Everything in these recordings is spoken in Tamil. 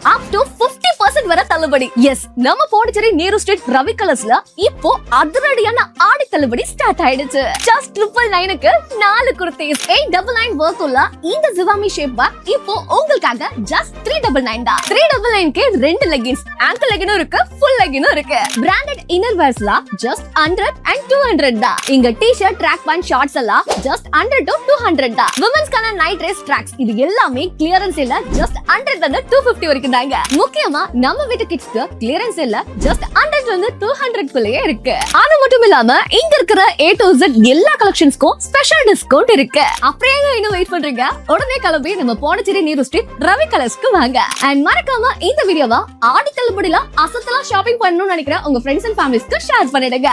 up to 50% வரை தள்ளுபடி. எஸ், நம்ம பாண்டிச்சேரி நேரு ஸ்ட்ரீட் ரவி கலர்ஸ்ல இப்போ அதிரடியான ஆடி தள்ளுபடி ஸ்டார்ட் ஆயிடுச்சு. ஜஸ்ட் 999க்கு 4 குர்தீஸ் 899 வர்த் உள்ள இந்த ஜிவாமி ஷேப் பேக் இப்போ உங்களுக்காக ஜஸ்ட் 399 தான். 399க்கு 2 லெகின்ஸ், ஆங்கிள் லெகினும் இருக்கு, ஃபுல் லெகினும் இருக்கு. பிராண்டட் இன்னர் வேர்ஸ்ல ஜஸ்ட் 100 and 200 தான். இங்க டி-ஷர்ட், ட்ராக் பேண்ட், ஷார்ட்ஸ் எல்லாம் ஜஸ்ட் 100 to 200 தான். விமென்ஸ்க்கான நைட் ட்ரெஸ், ட்ராக்ஸ் இது எல்லாமே கிளியரன்ஸ் இல்ல ஜஸ்ட் 100 ல 250 வரைக்கும் தாங்க. முக்கியமா நம்ம வீட்டு கிட்ஸ்க்கு கிளியரன்ஸ் இல்ல ஜஸ்ட் 100 ல 200 குள்ளேயே இருக்கு. அது மட்டும் இல்லாம இங்க இருக்கிற A to Z எல்லா கலெக்ஷன்ஸ்க்கும் ஸ்பெஷல் டிஸ்கவுண்ட் இருக்கு. அப்படியே இன்னும் வெயிட் பண்றீங்க? உடனே கிளம்பி நம்ம பாண்டிச்சேரி நேரு ஸ்ட்ரீட் ரவி கலர்ஸ்க்கு வாங்க. அண்ட் மறக்காம இந்த வீடியோவை ஆடி தள்ளுபடியில அசத்தலா ஷாப்பிங் பண்ணணும்னு நினைக்கிற உங்க ஃப்ரெண்ட்ஸ் அண்ட் ஃபேமிலிஸ்க்கு ஷேர் பண்ணிடுங்க.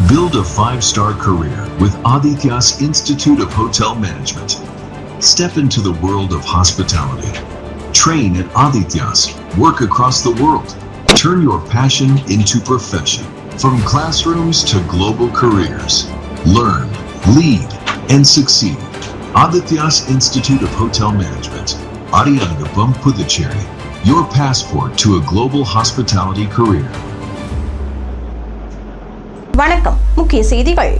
Build a 5-star career with Aditya's Institute of Hotel Management. Step into the world of hospitality. Train at Aditya's. Work across the world. Turn your passion into profession. From classrooms to global careers. Learn, lead, and succeed. Aditya's Institute of Hotel Management. Ariyangapam Puducherry. Your passport to a global hospitality career. வணக்கம். முக்கிய செய்திகள்.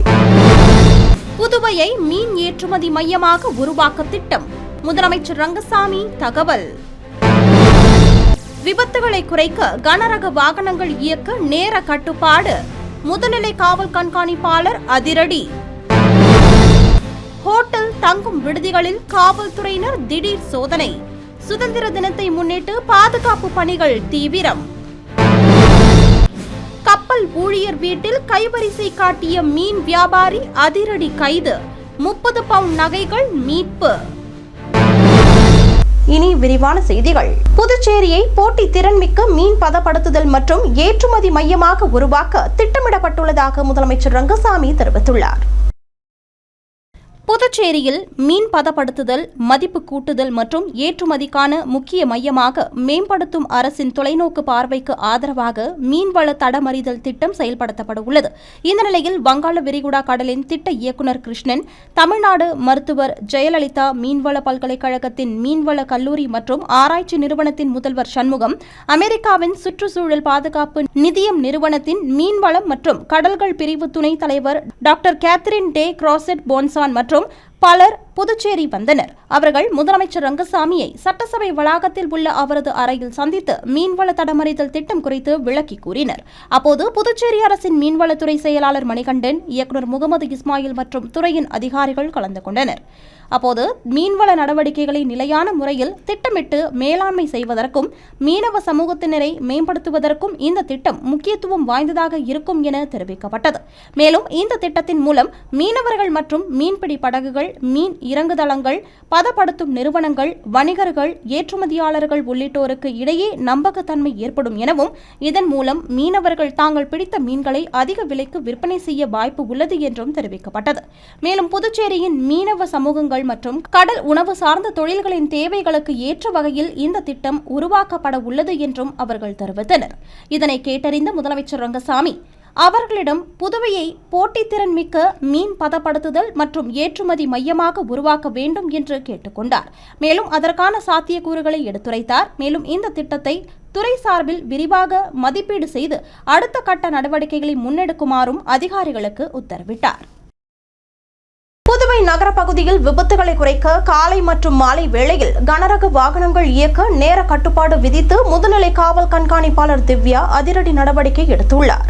புதுவையை மீன் ஏற்றுமதி மையமாக உருவாக்க திட்டம், முதலமைச்சர் ரங்கசாமி தகவல். விபத்துகளை குறைக்க கனரக வாகனங்கள் இயக்க நேர கட்டுப்பாடு, முதுநிலை காவல் கண்காணிப்பாளர் அதிரடி. ஹோட்டல் தங்கும் விடுதிகளில் காவல்துறையினர் திடீர் சோதனை, சுதந்திர தினத்தை முன்னிட்டு பாதுகாப்பு பணிகள் தீவிரம். கப்பல் ஊழியர் வீட்டில் கைவரிசை காட்டிய மீன் வியாபாரி அதிரடி கைது, 30 பவுண்ட் நகைகள் மீட்பு. இனி விரிவான செய்திகள். புதுச்சேரியை போட்டி திறன்மிக்க மீன் பதப்படுத்துதல் மற்றும் ஏற்றுமதி மையமாக உருவாக்க திட்டமிடப்பட்டுள்ளதாக முதலமைச்சர் ரங்கசாமி தெரிவித்துள்ளார். புதுச்சேரியில் மீன் பதப்படுத்துதல், மதிப்பு கூட்டுதல் மற்றும் ஏற்றுமதிக்கான முக்கிய மையமாக மேம்படுத்தும் அரசின் தொலைநோக்கு பார்வைக்கு ஆதரவாக மீன்வள தடமறிதல் திட்டம் செயல்படுத்தப்பட உள்ளது. இந்த நிலையில் வங்காள விரிகுடா கடலின் திட்ட இயக்குநர் கிருஷ்ணன், தமிழ்நாடு மருத்துவர் ஜெயலலிதா மீன்வள பல்கலைக்கழகத்தின் மீன்வள கல்லூரி மற்றும் ஆராய்ச்சி நிறுவனத்தின் முதல்வர் சண்முகம், அமெரிக்காவின் சுற்றுச்சூழல் பாதுகாப்பு நிதியம் நிறுவனத்தின் மீன்வளம் மற்றும் கடல்கள் பிரிவு துணைத் தலைவர் டாக்டர் கேத்ரின் டே கிராசெட் போன்சான் மற்றும் பலர் புதுச்சேரி வந்தனர். அவர்கள் முதலமைச்சர் ரங்கசாமியை சட்டசபை வளாகத்தில் உள்ள அவரது அறையில் சந்தித்து மீன்வள தடமறிதல் திட்டம் குறித்து விளக்கி கூறினர். அப்போது புதுச்சேரி அரசின் மீன்வளத்துறை செயலாளர் மணிகண்டன், இயக்குநர் முகமது இஸ்மாயில் மற்றும் துறையின் அதிகாரிகள் கலந்து கொண்டனர். அப்போது மீன்வள நடவடிக்கைகளை நிலையான முறையில் திட்டமிட்டு மேலாண்மை செய்வதற்கும் மீனவ சமூகத்தினரை மேம்படுத்துவதற்கும் இந்த திட்டம் முக்கியத்துவம் வாய்ந்ததாக இருக்கும் என தெரிவிக்கப்பட்டது. மேலும் இந்த திட்டத்தின் மூலம் மீனவர்கள் மற்றும் மீன்பிடி படகுகள், மீன் இறங்குதளங்கள், பதப்படுத்தும் நிறுவனங்கள், வணிகர்கள், ஏற்றுமதியாளர்கள் உள்ளிட்டோருக்கு இடையே நம்பகத்தன்மை ஏற்படும் எனவும், இதன் மூலம் மீனவர்கள் தாங்கள் பிடித்த மீன்களை அதிக விலைக்கு விற்பனை செய்ய வாய்ப்பு உள்ளது என்றும் தெரிவிக்கப்பட்டது. மேலும் புதுச்சேரியின் மீனவ சமூகங்கள் மற்றும் கடல் உணவு சார்ந்த தொழில்களின் தேவைகளுக்கு ஏற்ற வகையில் இந்த திட்டம் உருவாக்கப்பட உள்ளது என்றும் அவர்கள் தெரிவித்தனர். இதனை கேட்டறிந்த முதலமைச்சர் ரங்கசாமி அவர்களிடம் புதுவையை போட்டித்திறன் மிக்க மீன் பதப்படுத்துதல் மற்றும் ஏற்றுமதி மையமாக உருவாக்க வேண்டும் என்று கேட்டுக்கொண்டார். மேலும் அதற்கான சாத்தியக்கூறுகளை எடுத்துரைத்தார். மேலும் இந்த திட்டத்தை துறை சார்பில் விரிவாக மதிப்பீடு செய்து அடுத்த கட்ட நடவடிக்கைகளை முன்னெடுக்குமாறும் அதிகாரிகளுக்கு உத்தரவிட்டார். புதுவை நகர பகுதியில் விபத்துகளை குறைக்க காலை மற்றும் மாலை வேளையில் கனரக வாகனங்கள் இயக்க நேர கட்டுப்பாடு விதித்து முதுநிலை காவல் கண்காணிப்பாளர் திவ்யா அதிரடி நடவடிக்கை எடுத்துள்ளார்.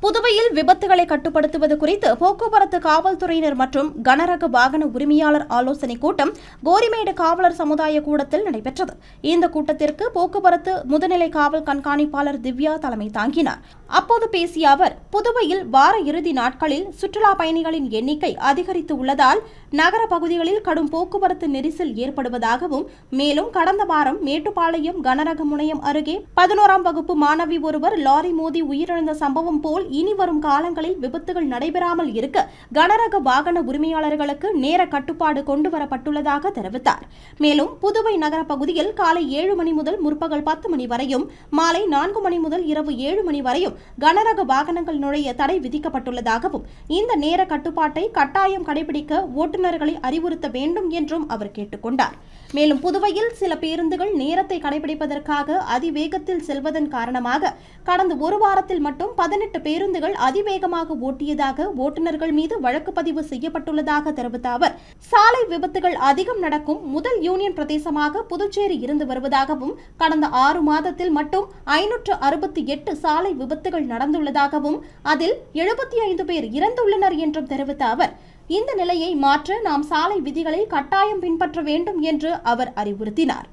புதுவையில் விபத்துகளை கட்டுப்படுத்துவது குறித்து போக்குவரத்து காவல்துறையினர் மற்றும் கனரக வாகன உரிமையாளர் ஆலோசனைக் கூட்டம் கோரிமேடு காவலர் சமுதாய கூடத்தில் நடைபெற்றது. இந்த கூட்டத்திற்கு போக்குவரத்து முதுநிலை காவல் கண்காணிப்பாளர் திவ்யா தலைமை தாங்கினார். அப்போது பேசிய அவர், புதுவையில் வார இறுதி நாட்களில் சுற்றுலா பயணிகளின் எண்ணிக்கை அதிகரித்து உள்ளதால் நகர பகுதிகளில் கடும் போக்குவரத்து நெரிசல் ஏற்படுவதாகவும், மேலும் கடந்த வாரம் மேட்டுப்பாளையம் கனரக முனையம் அருகே 11ஆம் வகுப்பு மாணவி ஒருவர் லாரி மோதி உயிரிழந்த சம்பவம் போல் இனி வரும் காலங்களில் விபத்துகள் நடைபெறாமல் இருக்க கனரக வாகன உரிமையாளர்களுக்கு நேர கட்டுப்பாடு கொண்டுவரப்பட்டுள்ளதாக தெரிவித்தார். மேலும் புதுவை நகர பகுதியில் காலை 7 மணி முதல் முற்பகல் 10 மணி வரையும், மாலை 4 மணி முதல் இரவு 7 மணி வரையும் கனரக வாகனங்கள் நுழைய தடை விதிக்கப்பட்டுள்ளதாகவும் இந்த நேர கட்டுப்பாட்டை கட்டாயம் கடைபிடிக்க ஓட்டுநர்களை அறிவுறுத்த வேண்டும் என்றும் அவர் கேட்டுக்கொண்டார். மேலும் புதுவையில் சில பேருந்துகள் நேரத்தை கடைபிடிப்பதற்காக அதிவேகத்தில் செல்வதன் காரணமாக கடந்த ஒரு வாரத்தில் மட்டும் 18 பேருந்துகள் அதிவேகமாக ஓட்டியதாக ஓட்டுநர்கள் மீது வழக்கு பதிவு செய்யப்பட்டுள்ளதாக தெரிவித்த அவர், சாலை விபத்துகள் அதிகம் நடக்கும் முதல் யூனியன் பிரதேசமாக புதுச்சேரி இருந்து வருவதாகவும் கடந்த 6 மாதத்தில் மட்டும் 568 சாலை விபத்துகள் நடந்துள்ளதாகவும் அதில் 75 பேர் இறந்துள்ளனர் என்றும் தெரிவித்த அவர், இந்த நிலையை மாற்ற நாம் சாலை விதிகளை கட்டாயம் பின்பற்ற வேண்டும் என்று அவர் அறிவுறுத்தினார்.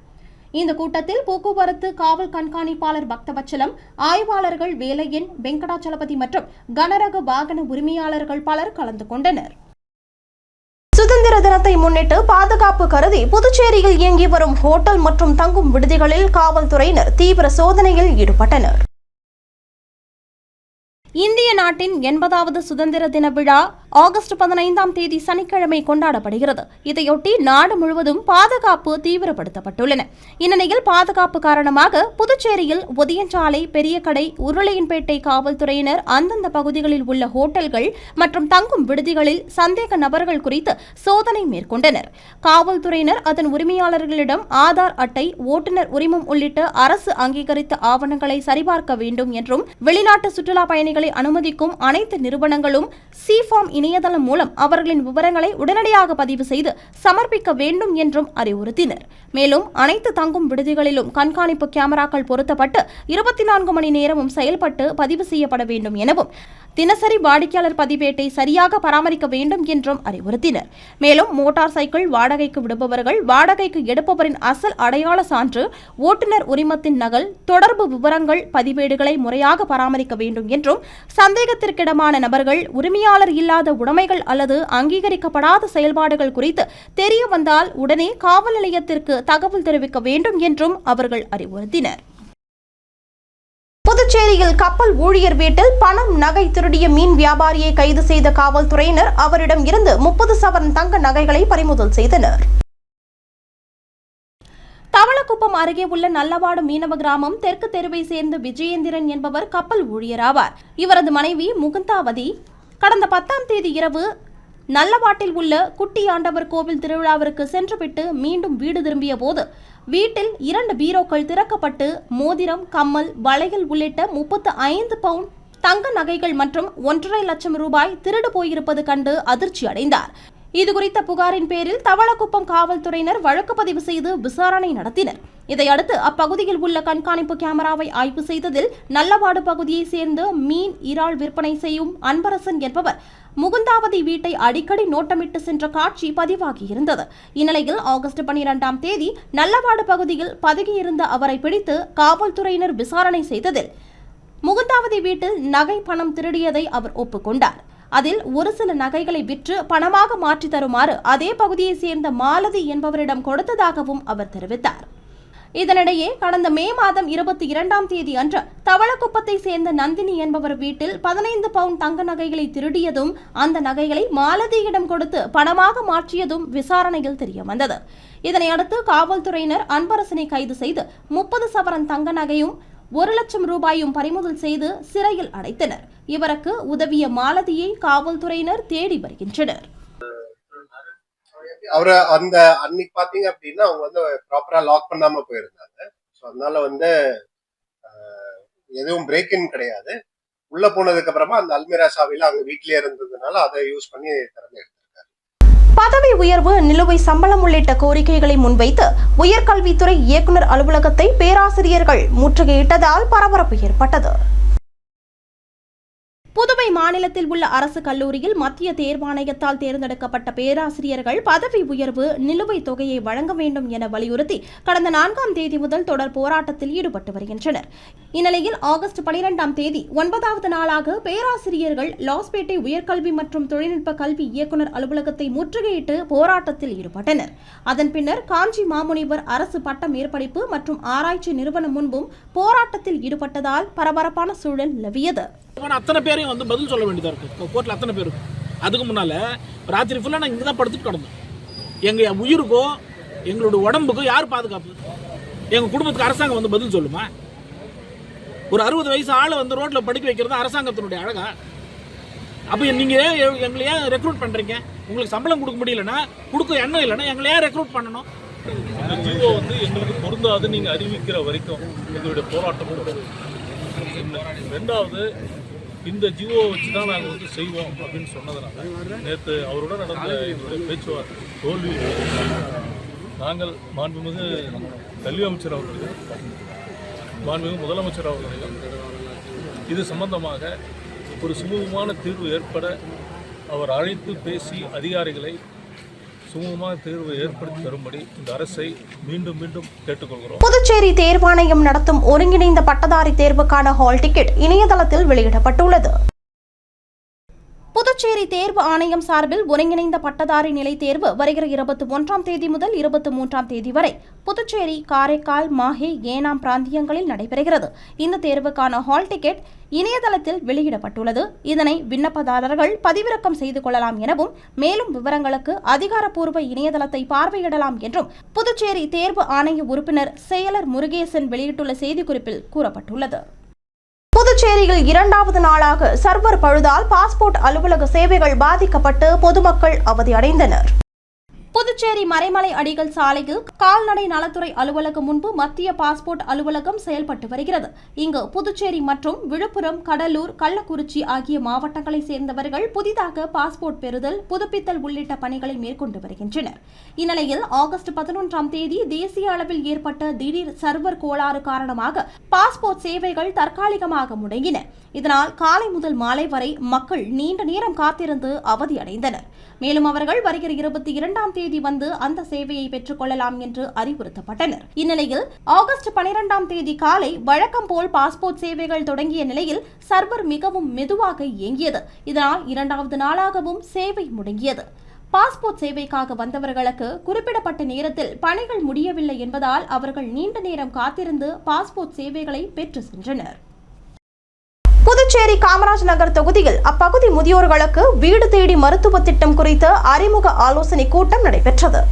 இந்த கூட்டத்தில் போக்குவரத்து காவல் கண்காணிப்பாளர் பக்தவச்சலம், ஆய்வாளர்கள் வேலையன், வெங்கடாச்சலபதி மற்றும் கனரக வாகன உரிமையாளர்கள் பலர் கலந்து கொண்டனர். சுதந்திர தினத்தை முன்னிட்டு பாதுகாப்பு கருதி புதுச்சேரியில் இயங்கி வரும் ஹோட்டல் மற்றும் தங்கும் விடுதிகளில் காவல்துறையினர் தீவிர சோதனையில் ஈடுபட்டனர். இந்திய நாட்டின் 80வது சுதந்திர தின விழா ஆகஸ்ட் 15ஆம் தேதி சனிக்கிழமை கொண்டாடப்படுகிறது. இதையொட்டி நாடு முழுவதும் பாதுகாப்பு தீவிரப்படுத்தப்பட்டுள்ளன. இந்நிலையில் பாதுகாப்பு காரணமாக புதுச்சேரியில் ஒதியஞ்சாலை, பெரியகடை, உருளையன்பேட்டை காவல்துறையினர் அந்தந்த பகுதிகளில் உள்ள ஹோட்டல்கள் மற்றும் தங்கும் விடுதிகளில் சந்தேக நபர்கள் குறித்து சோதனை மேற்கொண்டனர். காவல்துறையினர் அதன் உரிமையாளர்களிடம் ஆதார் அட்டை, ஓட்டுநர் உரிமம் உள்ளிட்ட அரசு அங்கீகரித்த ஆவணங்களை சரிபார்க்க வேண்டும் என்றும், வெளிநாட்டு சுற்றுலா பயணிகளை அனுமதிக்கும் அனைத்து நிறுவனங்களும் சிஃபார்ம் இணையதளம் மூலம் அவர்களின் விவரங்களை உடனடியாக பதிவு செய்து சமர்ப்பிக்க வேண்டும் என்றும் அறிவுறுத்தினர். மேலும் அனைத்து தங்கும் விடுதிகளிலும் கண்காணிப்பு கேமராக்கள் பொருத்தப்பட்டு 24 மணி நேரமும் செயல்பட்டு பதிவு செய்யப்பட வேண்டும் எனவும், தினசரி வாடிக்கையாளர் பதிவேட்டை சரியாக பராமரிக்க வேண்டும் என்றும் அறிவுறுத்தினர். மேலும் மோட்டார் சைக்கிள் வாடகைக்கு விடுபவர்கள், வாடகைக்கு எடுப்பவரின் அசல் அடையாள சான்று, ஓட்டுநர் உரிமத்தின் நகல், தொடர்பு விவரங்கள், பதிவேடுகளை முறையாக பராமரிக்க வேண்டும் என்றும், சந்தேகத்திற்கிடமான நபர்கள், உரிமையாளர் இல்லாத உடைமைகள் அல்லது அங்கீகரிக்கப்படாத செயல்பாடுகள் குறித்து தெரிய வந்தால் உடனே காவல் நிலையத்திற்கு தகவல் தெரிவிக்க வேண்டும் என்றும் அவர்கள் அறிவுறுத்தினர். புதுச்சேரியில் கப்பல் ஊழியர் வீட்டில் பணம், நகை திருடிய மீன் வியாபாரியை கைது செய்த காவல்துறையினர் அவரிடம் இருந்து 30 சவரன் தங்க நகைகளை பறிமுதல் செய்தனர். தவளக்குப்பம் அருகே உள்ள நல்லவாடு மீனவ கிராமம் தெற்கு தெருவை சேர்ந்த விஜயேந்திரன் என்பவர் கப்பல் ஊழியர் ஆவார். இவரது மனைவி முகுந்தாவதி கடந்த 10ஆம் தேதி இரவு நல்லவாட்டில் உள்ள குட்டியாண்டவர் கோவில் திருவிழாவிற்கு சென்றுவிட்டு மீண்டும் வீடு திரும்பிய போது வீட்டில் 2 பீரோக்கள் திறக்கப்பட்டு மோதிரம், கம்மல், வளையல் உள்ளிட்ட 35 பவுண்ட் தங்க நகைகள் மற்றும் 1.5 லட்சம் ரூபாய் திருடு போயிருப்பது கண்டு அதிர்ச்சி அடைந்தார். இதுகுறித்த புகாரின் பேரில் தவளக்குப்பம் காவல்துறையினர் வழக்கு பதிவு செய்து விசாரணை நடத்தினர். இதையடுத்து அப்பகுதியில் உள்ள கண்காணிப்பு கேமராவை ஆய்வு செய்ததில் நல்லவாடு பகுதியை சேர்ந்த மீன், இறால் விற்பனை செய்யும் அன்பரசன் என்பவர் முகுந்தாவதி வீட்டை அடிக்கடி நோட்டமிட்டு சென்ற காட்சி பதிவாகியிருந்தது. இந்நிலையில் ஆகஸ்ட் 12ஆம் தேதி நல்லவாடு பகுதியில் பதுகியிருந்த அவரை பிடித்து காவல்துறையினர் விசாரணை செய்ததில் முகுந்தாவதி வீட்டில் நகை, பணம் திருடியதை அவர் ஒப்புக்கொண்டார். அதில் ஒரு சில நகைகளை விற்று பணமாக மாற்றி தருமாறு அதே பகுதியை சேர்ந்த மாலதி என்பவரிடம் கொடுத்ததாகவும் அவர் தெரிவித்தார். இதனிடையே கடந்த மே மாதம் 22ஆம் தேதி அன்று தவளக்குப்பத்தை சேர்ந்த நந்தினி என்பவர் வீட்டில் 15 பவுண்ட் தங்க நகைகளை திருடியதும், அந்த நகைகளை மாலதியிடம் கொடுத்து பணமாக மாற்றியதும் விசாரணையில் தெரியவந்தது. இதனையடுத்து காவல்துறையினர் அன்பரசனை கைது செய்து 30 சவரன் தங்க நகையும் 1 லட்சம் ரூபாயும் பறிமுதல் செய்து சிறையில் அடைத்தனர். இவருக்கு உதவிய மாலதியை காவல்துறையினர் தேடி வருகின்றனர். அவரை அந்த அன்னைக்கு பாத்தீங்க அப்படின்னா அவங்க வந்து ப்ராப்பரா லாக் பண்ணாம போயிருந்தாங்க. ஸோ அதனால வந்து எதுவும் பிரேக் இன் கிடையாது. உள்ள போனதுக்கு அப்புறமா அந்த அல்மிரா சாவில அங்க வீட்லயே இருந்ததுனால அதை யூஸ் பண்ணி திறந்து எடுத்திருக்காரு. பதவி உயர்வு, நிலுவை சம்பளம் உள்ளிட்ட கோரிக்கைகளை முன்வைத்து உயர்கல்வித்துறை இயக்குநர் அலுவலகத்தை பேராசிரியர்கள் முற்றுகையிட்டதால் பரபரப்பு ஏற்பட்டது. புதுவை மாநிலத்தில் உள்ள அரசு கல்லூரியில் மத்திய தேர்வாணையத்தால் தேர்ந்தெடுக்கப்பட்ட பேராசிரியர்கள் பதவி உயர்வு, நிலுவைத் தொகையை வழங்க வேண்டும் என வலியுறுத்தி கடந்த 4ஆம் தேதி முதல் தொடர் போராட்டத்தில் ஈடுபட்டு வருகின்றனர். இந்நிலையில் ஆகஸ்ட் 12ஆம் தேதி 9வது நாளாக பேராசிரியர்கள் லாஸ்பேட்டை உயர்கல்வி மற்றும் தொழில்நுட்ப கல்வி இயக்குநர் அலுவலகத்தை முற்றுகையிட்டு போராட்டத்தில் ஈடுபட்டனர். அதன் பின்னர் காஞ்சி மாமுனிவர் அரசு பட்ட மேற்படிப்பு மற்றும் ஆராய்ச்சி நிறுவனம் முன்பும் போராட்டத்தில் ஈடுபட்டதால் பரபரப்பான சூழல் நிலவியது. அத்தனை பேரையும் வந்து பதில் சொல்ல வேண்டியதாக இருக்குது கோர்ட்டில் அத்தனை பேருக்கு. அதுக்கு முன்னால் ராத்திரி ஃபுல்லாக நான் இங்கே தான் படுத்துட்டு கிடந்தோம். எங்கள் உயிருக்கோ எங்களோட உடம்புக்கோ யார் பாதுகாப்பு? எங்கள் குடும்பத்துக்கு அரசாங்கம் வந்து பதில் சொல்லுமா? ஒரு 60 வயசு ஆளை வந்து ரோட்ல படிக்க வைக்கிறது அரசாங்கத்தினுடைய அழகா? அப்ப நீங்க எங்களை ஏன் ரெக்ரூட் பண்றீங்க? உங்களுக்கு சம்பளம் கொடுக்க முடியலன்னா, கொடுக்க எண்ணம் இல்லைன்னா எங்களை ஏன் ரெக்ரூட் பண்ணணும்? இந்த ஜிஓ வந்து எங்களுக்கு பொருந்தாது நீங்க அறிவிக்கிற வரைக்கும் எங்களுடைய போராட்டம் தொடரும். ரெண்டாவது, இந்த ஜிஓ வச்சு தான் நாங்கள் வந்து செய்வோம் அப்படின்னு சொன்னதுனால நேற்று அவரோட நடந்த எங்களுடைய பேச்சுவார்த்தை தோல்வி. நாங்கள் மாண்புமிகு கல்வி அமைச்சர் அவர்களையும் மாண்புமிகு முதலமைச்சர் அவர்களையும் இது சம்பந்தமாக ஒரு சுமூகமான தீர்வு ஏற்பட அவர் அழைத்து பேசி அதிகாரிகளை சுமூகமான தீர்வு ஏற்படுத்தி தரும்படி இந்த அரசை மீண்டும் மீண்டும் கேட்டுக்கொள்கிறோம். புதுச்சேரி தேர்வாணையம் நடத்தும் ஒருங்கிணைந்த பட்டதாரி தேர்வுக்கான ஹால் டிக்கெட் இணையதளத்தில் வெளியிடப்பட்டுள்ளது. புதுச்சேரி தேர்வு ஆணையம் சார்பில் ஒருங்கிணைந்த பட்டதாரி நிலை தேர்வு வருகிற 21ஆம் தேதி முதல் 23ஆம் தேதி வரை புதுச்சேரி, காரைக்கால், மாஹே, ஏனாம் பிராந்தியங்களில் நடைபெறுகிறது. இந்த தேர்வுக்கான ஹால் டிக்கெட் இணையதளத்தில் வெளியிடப்பட்டுள்ளது. இதனை விண்ணப்பதாரர்கள் பதிவிறக்கம் செய்து கொள்ளலாம் எனவும், மேலும் விவரங்களுக்கு அதிகாரப்பூர்வ இணையதளத்தை பார்வையிடலாம் என்றும் புதுச்சேரி தேர்வு ஆணைய உறுப்பினர் செயலர் முருகேசன் வெளியிட்டுள்ள செய்திக்குறிப்பில் கூறப்பட்டுள்ளது. புதுச்சேரியில் 2வது நாளாக சர்வர் பழுதால் பாஸ்போர்ட் அலுவலக சேவைகள் பாதிக்கப்பட்டு பொதுமக்கள் அவதியடைந்தனர். புதுச்சேரி மறைமலை அடிகள் சாலையில் கால்நடை நலத்துறை அலுவலகம் முன்பு மத்திய பாஸ்போர்ட் அலுவலகம் செயல்பட்டு வருகிறது. இங்கு புதுச்சேரி மற்றும் விழுப்புரம், கடலூர், கள்ளக்குறிச்சி ஆகிய மாவட்டங்களை சேர்ந்தவர்கள் புதிதாக பாஸ்போர்ட் பெறுதல், புதுப்பித்தல் உள்ளிட்ட பணிகளை மேற்கொண்டு வருகின்றனர். இந்நிலையில் ஆகஸ்ட் 11ஆம் தேதி தேசிய அளவில் ஏற்பட்ட திடீர் சர்வர் கோளாறு காரணமாக பாஸ்போர்ட் சேவைகள் தற்காலிகமாக முடங்கின. இதனால் காலை முதல் மாலை வரை மக்கள் நீண்ட நேரம் காத்திருந்து அவதியடைந்தனர். மேலும் அவர்கள் வருகிற 22ஆம் தேதி வந்து அந்த சேவையை பெற்றுக் கொள்ளலாம் என்று அறிவுறுத்தப்பட்டனர். இந்நிலையில் ஆகஸ்ட் 12ஆம் தேதி காலை வழக்கம் போல் பாஸ்போர்ட் சேவைகள் தொடங்கிய நிலையில் சர்வர் மிகவும் மெதுவாக இயங்கியது. இதனால் 2வது நாளாகவும் சேவை முடங்கியது. பாஸ்போர்ட் சேவைக்காக வந்தவர்களுக்கு குறிப்பிடப்பட்ட நேரத்தில் பணிகள் முடியவில்லை என்பதால் அவர்கள் நீண்ட நேரம் காத்திருந்து பாஸ்போர்ட் சேவைகளை பெற்று சென்றனர். புதுச்சேரி காமராஜ் நகர் தொகுதியில் அப்பகுதி முதியோர்களுக்கு வீடு தேடி மருத்துவ திட்டம் குறித்த அறிமுக ஆலோசனை கூட்டம் நடைபெற்றது.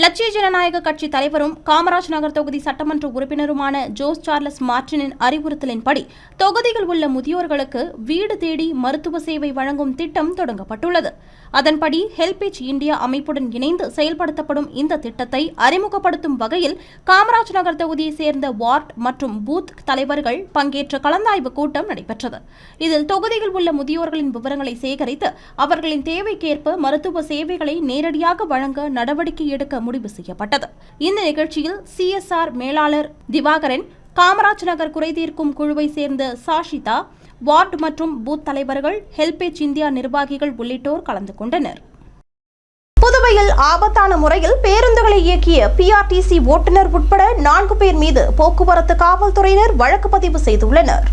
லட்சிய ஜனநாயக கட்சி தலைவரும் காமராஜ் நகர் தொகுதி சட்டமன்ற உறுப்பினருமான ஜோஸ் சார்லஸ் மார்டினின் அறிவுறுத்தலின்படி தொகுதியில் உள்ள முதியோர்களுக்கு வீடு தேடி மருத்துவ சேவை வழங்கும் திட்டம் தொடங்கப்பட்டுள்ளது. அதன்படி ஹெல்பேஜ் இந்தியா அமைப்புடன் இணைந்து செயல்படுத்தப்படும் இந்த திட்டத்தை அறிமுகப்படுத்தும் வகையில் காமராஜ் நகர் தொகுதியை சேர்ந்த வார்டு மற்றும் பூத் தலைவர்கள் பங்கேற்ற கலந்தாய்வு கூட்டம் நடைபெற்றது. இதில் தொகுதியில் உள்ள முதியோர்களின் விவரங்களை சேகரித்து அவர்களின் தேவைக்கேற்ப மருத்துவ சேவைகளை நேரடியாக வழங்க நடவடிக்கை எடுக்க முடிவு செய்யப்பட்டது. இந்த நிகழ்ச்சியில் CSR மேலாளர் திவாகரன், காமராஜ் நகர் குறைதீர்க்கும் குழுவை சேர்ந்த சாஷிதா, வார்டு மற்றும் பூத் தலைவர்கள், ஹெல்பேஜ் இந்தியா நிர்வாகிகள் உள்ளிட்டோர் கலந்து கொண்டனர். புதுவையில் ஆபத்தான முறையில் பேருந்துகளை இயக்கிய PRTC ஓட்டுநர் உட்பட 4 பேர் மீது போக்குவரத்து காவல்துறையினர் வழக்கு பதிவு செய்துள்ளனர்.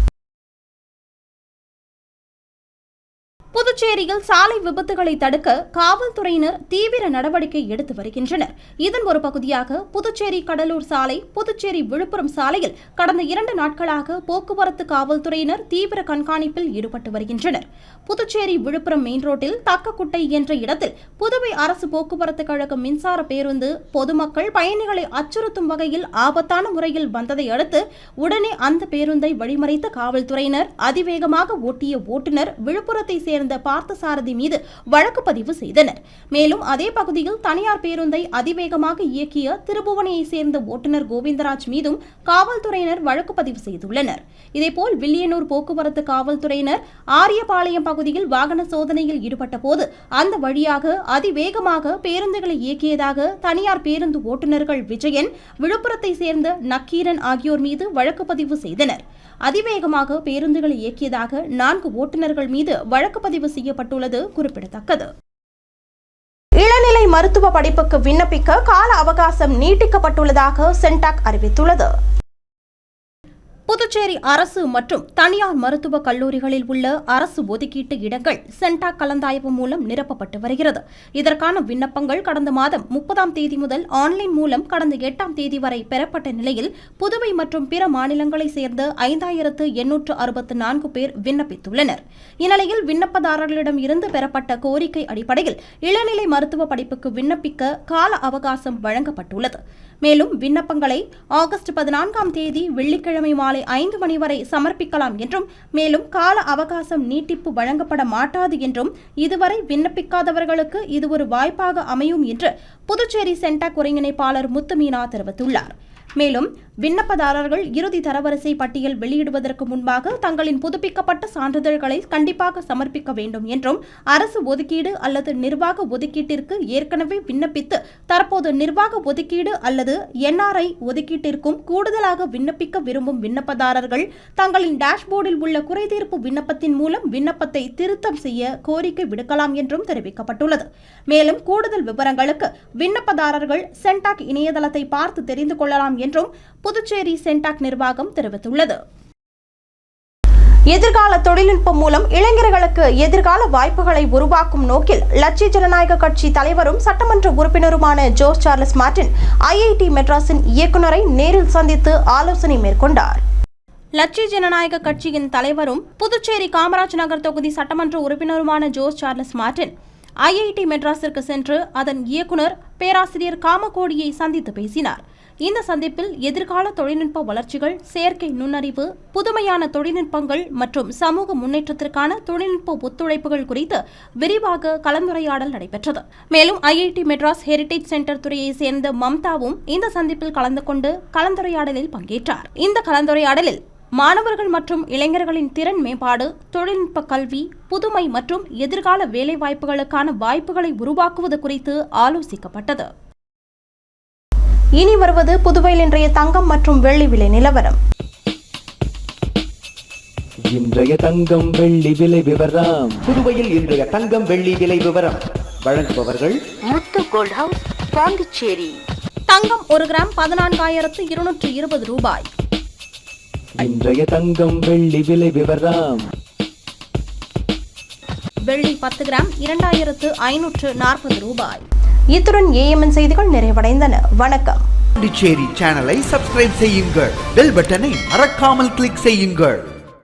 புதுச்சேரியில் சாலை விபத்துகளை தடுக்க காவல்துறையினர் தீவிர நடவடிக்கை எடுத்து வருகின்றனர். இதன் ஒரு பகுதியாக புதுச்சேரி கடலூர் சாலை, புதுச்சேரி விழுப்புரம் சாலையில் கடந்த 2 நாட்களாக போக்குவரத்து காவல்துறையினர் தீவிர கண்காணிப்பில் ஈடுபட்டு வருகின்றனர். புதுச்சேரி விழுப்புரம் மெயின் ரோட்டில் தக்கக்குட்டை என்ற இடத்தில் புதுவை அரசு போக்குவரத்து கழக மின்சார பேருந்து பொதுமக்கள் பயணிகளை அச்சுறுத்தும் வகையில் ஆபத்தான முறையில் வந்ததை அடுத்து உடனே அந்த பேருந்தை வழிமறைத்த காவல்துறையினர் அதிவேகமாக ஓட்டிய ஓட்டுநர் விழுப்புரத்தை சேர்ந்த பார்த்தசாரதி மீது வழக்கு பதிவு செய்தனர். மேலும் அதே பகுதியில் தனியார் பேருந்தை அதிவேகமாக இயக்கிய திருபுவனையை சேர்ந்த ஓட்டுநர் கோவிந்தராஜ் மீதும் காவல்துறையினர் வழக்கு பதிவு செய்துள்ளனர். இதேபோல் வில்லியனூர் போக்குவரத்து காவல்துறையினர் ஆரியபாளையம் பகுதியில் வாகன சோதனையில் ஈடுபட்ட போது அந்த வழியாக அதிவேகமாக பேருந்துகளை இயக்கியதாக தனியார் பேருந்து ஓட்டுநர்கள் விஜயன், விழுப்புரத்தை சேர்ந்த நக்கீரன் ஆகியோர் மீது வழக்கு பதிவு செய்தனர். அதிவேகமாக பேருந்துகளை இயக்கியதாக 4 ஓட்டுநர்கள் மீது வழக்கு பதிவு செய்யப்பட்டுள்ளது குறிப்பிடத்தக்கது. இளநிலை மருத்துவ படிப்புக்கு விண்ணப்பிக்க கால அவகாசம் நீட்டிக்கப்பட்டுள்ளதாக சென்டாக் அறிவித்துள்ளது. புதுச்சேரி அரசு மற்றும் தனியார் மருத்துவக் கல்லூரிகளில் உள்ள அரசு ஒதுக்கீட்டு இடங்கள் சென்டாக் கலந்தாய்வு மூலம் நிரப்பப்பட்டு வருகிறது. இதற்கான விண்ணப்பங்கள் கடந்த மாதம் 30ஆம் தேதி முதல் ஆன்லைன் மூலம் கடந்த 8ஆம் தேதி வரை பெறப்பட்ட நிலையில் புதுவை மற்றும் பிற மாநிலங்களைச் சேர்ந்த 5864 பேர் விண்ணப்பித்துள்ளனர். இந்நிலையில் விண்ணப்பதாரர்களிடம் இருந்து பெறப்பட்ட கோரிக்கை அடிப்படையில் இளநிலை மருத்துவ படிப்புக்கு விண்ணப்பிக்க கால அவகாசம் வழங்கப்பட்டுள்ளது. மேலும் விண்ணப்பங்களை ஆகஸ்ட் 14ஆம் தேதி வெள்ளிக்கிழமை மாலை மாலை 5 மணி வரை சமர்ப்பிக்கலாம் என்றும் மேலும் கால அவகாசம் நீட்டிப்பு வழங்கப்பட மாட்டாது என்றும் இதுவரை விண்ணப்பிக்காதவர்களுக்கு இது ஒரு வாய்ப்பாக அமையும் என்று புதுச்சேரி சென்டாக் ஒருங்கிணைப்பாளர் முத்துமீனா தெரிவித்துள்ளார். மேலும் விண்ணப்பதாரர்கள் இறுதி தரவரிசை பட்டியல் வெளியிடுவதற்கு முன்பாக தங்களின் புதுப்பிக்கப்பட்ட சான்றிதழ்களை கண்டிப்பாக சமர்ப்பிக்க வேண்டும் என்றும் அரசு ஒதுக்கீடு அல்லது நிர்வாக ஒதுக்கீட்டிற்கு ஏற்கனவே விண்ணப்பித்து தற்போது நிர்வாக ஒதுக்கீடு அல்லது NRI ஒதுக்கீட்டிற்கும் கூடுதலாக விண்ணப்பிக்க விரும்பும் விண்ணப்பதாரர்கள் தங்களின் டேஷ்போர்டில் உள்ள குறைதீர்ப்பு விண்ணப்பத்தின் மூலம் விண்ணப்பத்தை திருத்தம் செய்ய கோரிக்கை விடுக்கலாம் என்றும் தெரிவிக்கப்பட்டுள்ளது. மேலும் கூடுதல் விவரங்களுக்கு விண்ணப்பதாரர்கள் சென்டாக் இணையதளத்தை பார்த்து தெரிந்து கொள்ளலாம் என்றும் புதுச்சேரி சென்டாக் நிர்வாகம் தெரிவித்துள்ளது. எதிர்கால தொழில்நுட்பம் மூலம் இளைஞர்களுக்கு எதிர்கால வாய்ப்புகளை உருவாக்கும் நோக்கில் லட்சிய ஜனநாயக கட்சி தலைவரும் சட்டமன்ற உறுப்பினருமான ஜோஸ் சார்லஸ் மார்டின் IIT மெட்ராஸின் இயக்குநரை நேரில் சந்தித்து ஆலோசனை மேற்கொண்டார். லட்சிய ஜனநாயக கட்சியின் தலைவரும் புதுச்சேரி காமராஜ் நகர் தொகுதி சட்டமன்ற உறுப்பினருமான ஜோஸ் சார்லஸ் மார்டின் IIT மெட்ராஸிற்கு சென்று அதன் இயக்குநர் பேராசிரியர் காமகோடியை சந்தித்து பேசினார். இந்த சந்திப்பில் எதிர்கால தொழில்நுட்ப வளர்ச்சிகள், செயற்கை நுண்ணறிவு, புதுமையான தொழில்நுட்பங்கள் மற்றும் சமூக முன்னேற்றத்திற்கான தொழில்நுட்ப ஒத்துழைப்புகள் குறித்து விரிவாக கலந்துரையாடல் நடைபெற்றது. மேலும் IIT மெட்ராஸ் ஹெரிடேஜ் சென்டர் துறையை சேர்ந்த மம்தாவும் இந்த சந்திப்பில் கலந்து கொண்டு கலந்துரையாடலில் பங்கேற்றார். இந்த கலந்துரையாடலில் மாணவர்கள் மற்றும் இளைஞர்களின் திறன் மேம்பாடு, தொழில்நுட்ப கல்வி, புதுமை மற்றும் எதிர்கால வேலைவாய்ப்புகளுக்கான வாய்ப்புகளை உருவாக்குவது குறித்து ஆலோசிக்கப்பட்டது. இனி வருவது புதுவையில் இன்றைய தங்கம் மற்றும் வெள்ளி விலை நிலவரம். இன்றைய தங்கம் வெள்ளி விலை விவரம். புதுவையில் இன்றைய தங்கம் வெள்ளி விலை விவரம் வழங்குபவர்கள் முத்து கோல்ட் ஹவுஸ், பாண்டிச்சேரி. தங்கம் 1 கிராம் 14,220 ரூபாய். இன்றைய தங்கம் வெள்ளி விலை விவரம். வெள்ளி 10 கிராம் 2,540 ரூபாய். இத்துடன் AMN செய்திகள் நிறைவடைந்தன. வணக்கம். பாண்டிச்சேரி சேனலை சப்ஸ்கிரைப் செய்யுங்கள். பெல் பட்டனை மறக்காமல் கிளிக் செய்யுங்கள்.